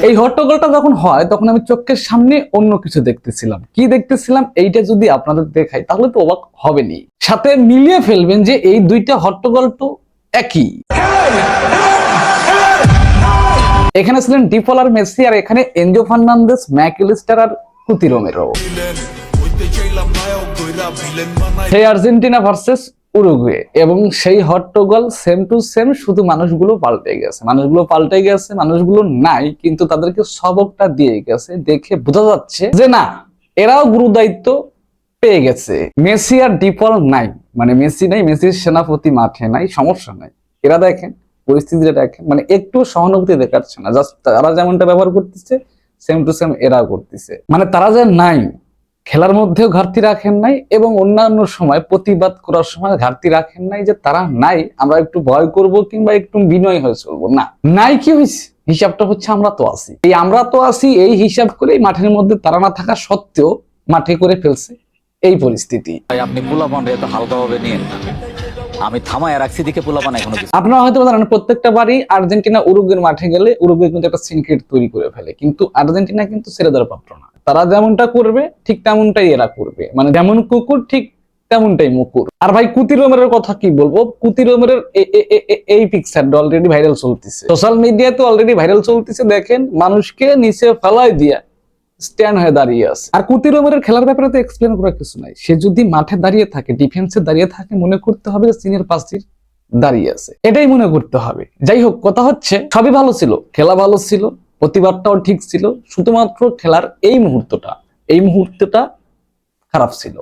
এই হট্টগোলটা যখন হয় তখন আমি চোখের সামনে অন্য কিছু দেখতেছিলাম। কি দেখতেছিলাম এইটা যদি আপনাদের দেখাই তাহলে তো অবাক হবেনই, সাথে মিলিয়ে ফেলবেন যে এই দুইটা হট্টগোল তো একই। এখানে ছিলেন ডিপল আর মেসি, আর এখানে এনজো ফার্নান্দেজ, ম্যাকঅ্যালিস্টার আর কুতি রোমেরো। সেই আর্জেন্টিনা ভার্সেস উরুগুয়ে, এবং সেই হট্টগোল সেম টু সেম, শুধু মানুষগুলো পাল্টে গেছে। মানুষগুলো নাই, কিন্তু তাদেরকে সবকটা দিয়ে গেছে। দেখে বোঝা যাচ্ছে যে না, এরাও গুরু দায়িত্ব পেয়ে গেছে। মেসি আর ডিপল নাই, মানে মেসি নাই, মেসির সেনাপতি মাঠে নাই, সমস্যা নাই। এরা দেখেন পরিস্থিতিটা দেখেন, মানে একটু সহানুভূতি দেখাচ্ছে না। জাস্ট তারা যেমনটা ব্যবহার করতেছে সেম টু সেম এরাও করতেছে। মানে তারা যে নাই, খেলার মধ্যেও ঘাটতি রাখেন নাই, এবং অন্যান্য সময় প্রতিবাদ করার সময় ঘাটতি রাখেন নাই যে তারা নাই, আমরা একটু ভয় করব কিংবা একটু বিনয় হয়ে চলবো। না, নাই কি হয়েছে, হিসাবটা হচ্ছে আমরা তো আছি। এই আমরা তো আছি এই হিসাব করে মাঠের মধ্যে তারা না থাকা সত্ত্বেও মাঠে করে ফেলছে এই পরিস্থিতি। আপনি পোলাপান এত হালকাভাবে নিয়ে, আমি থামায় রাখছি দিকে পোলাপান এখনো কিছু। আপনারা হয়তো জানেন প্রত্যেকটা বারই আর্জেন্টিনা উরুগুয়ের মাঠে গেলে উরুগুয়ে কিন্তু একটা সিনক্রেট তৈরি করে ফেলে, কিন্তু আর্জেন্টিনা কিন্তু ছেড়ে দেওয়ার পাত্র না। তারা যেমনটা করবে ঠিক তেমনটাই এরা করবে, মানে যেমন কুকুর ঠিক তেমনটাই মুকুর। আর ভাই কুতি রোমেরোর কথা কি বলবো, কুতি রোমেরোর এই পিকচারটা অলরেডি ভাইরাল চলতেছে, সোশ্যাল মিডিয়াতে অলরেডি ভাইরাল চলতেছে। দেখেন মানুষকে নিচে ফেলাই দিয়া স্ট্যান্ড হয়ে দাঁড়িয়ে আছে। আর কুতি রোমেরোর খেলার ব্যাপারে তো এক্সপ্লেন করার কিছু নাই। সে যদি মাঠে দাঁড়িয়ে থাকে, ডিফেন্সে দাঁড়িয়ে থাকে, মনে করতে হবে যে সিনিয়র পাঁচটির দাঁড়িয়ে আছে, এটাই মনে করতে হবে। যাই হোক, কথা হচ্ছে সবই ভালো ছিল, খেলা ভালো ছিল, প্রতিবাদটাও ঠিক ছিল, শুধুমাত্র খেলার এই মুহূর্তটা খারাপ ছিল।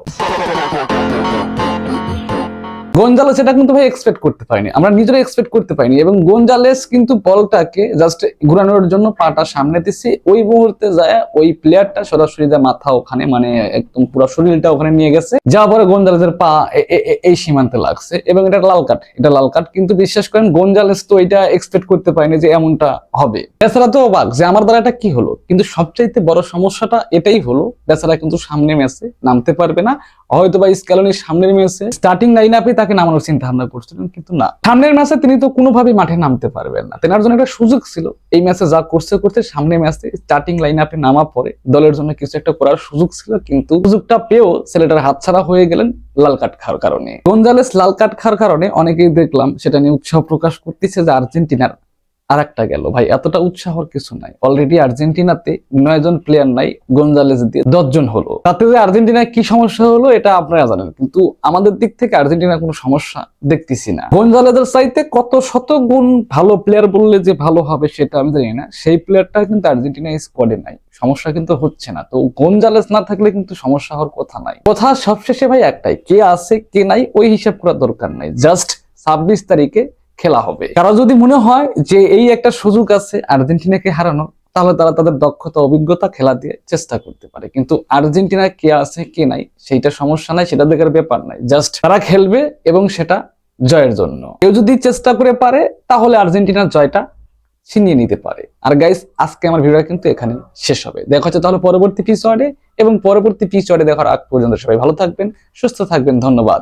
গোনজালেস এটা কিন্তু ভাই এক্সপেক্ট করতে পারিনি, আমরা নিজেরা এক্সপেক্ট করতে পারিনি। এবং গোনজালেস কিন্তু বলটাকে জাস্ট ঘুরানোর জন্য পাটা সামনে দিচ্ছে, ওই মুহূর্তে যায় ওই প্লেয়ারটা সরাসরি যা মাথা ওখানে, মানে একদম পুরো শরীরটা ওখানে নিয়ে গেছে, যাওয়ার পরে গোনজালেসের পা এই সীমান্তে লাগছে, এবং এটা লাল কার্ড। কিন্তু বিশ্বাস করেন গোনজালেস তো এটা এক্সপেক্ট করতে পারিনি যে এমনটা হবে। বেচারা তো অবাক যে আমার দ্বারা এটা কি হলো। কিন্তু সবচাইতে বড় সমস্যাটা এটাই হলো, বেচারা কিন্তু সামনে ম্যাচে নামতে পারবে না। হয়তো বা স্ক্যালোনির সামনের ম্যাচে স্টার্টিং লাইন আপে তাকে নামানোর চিন্তা ভাবনা করছিলেন, কিন্তু না, সামনের ম্যাচে তিনি তো কোনোভাবেই মাঠে নামতে পারবেন না। তেনার জন্য একটা সুযোগ ছিল, এই ম্যাচে যা করতে সামনে ম্যাচে স্টার্টিং লাইন আপে নামা পরে দলের জন্য কিছু একটা করার সুযোগ ছিল, কিন্তু সুযোগটা পেয়েও ছেলেটার হাতছাড়া হয়ে গেলেন লাল কার্ড খাওয়ার কারণে। গোনজালেস লাল কার্ড খাওয়ার কারণে অনেকেই দেখলাম সেটা নিয়ে উৎসাহ প্রকাশ করতেছে যে আর্জেন্টিনার আরেকটা গেল। ভাই এতটা উৎসাহর কিছু নাই, অলরেডি আর্জেন্টিনাতে 9 জন প্লেয়ার নাই, গোনজালেস দিয়ে 10 জন হলো। তাতে যে আর্জেন্টিনায় কি সমস্যা হলো এটা আপনারা জানেন, কিন্তু আমাদের দিক থেকে আর্জেন্টিনার কোনো সমস্যা দেখতেছি না। গোনজালেসের চাইতে কত শত গুণ ভালো প্লেয়ার বললে যে ভালো হবে সেটা আমি জানি না, সেই প্লেয়ারটা কিন্তু আর্জেন্টিনা স্কোয়াডে নাই, সমস্যা কিন্তু হচ্ছে না। তো গোনজালেস না থাকলে কিন্তু সমস্যা হওয়ার কথা নাই। কথা সবশেষে ভাই একটাই, কে আছে কে নাই ওই হিসাব করার দরকার নাই, জাস্ট 26 তারিখে খেলা হবে। কারো যদি মনে হয় যে এই একটা সুযোগ আছে আর্জেন্টিনাকে হারানো, তাহলে তারা তাদের দক্ষতা অভিজ্ঞতা খেলা দিয়ে চেষ্টা করতে পারে। কিন্তু আর্জেন্টিনা কে আছে কে নাই সেইটা সমস্যা নাই, সেটা দেখার ব্যাপার নাই, জাস্ট তারা খেলবে এবং সেটা জয়ের জন্য। কেউ যদি চেষ্টা করে পারে তাহলে আর্জেন্টিনার জয়টা ছিনিয়ে নিতে পারে। আর গাইস, আজকে আমার ভিডিওটা কিন্তু এখানে শেষ হবে। দেখা হচ্ছে তাহলে পরবর্তী এপিসোডে, এবং পরবর্তী এপিসোডে দেখার আগ পর্যন্ত সবাই ভালো থাকবেন, সুস্থ থাকবেন। ধন্যবাদ।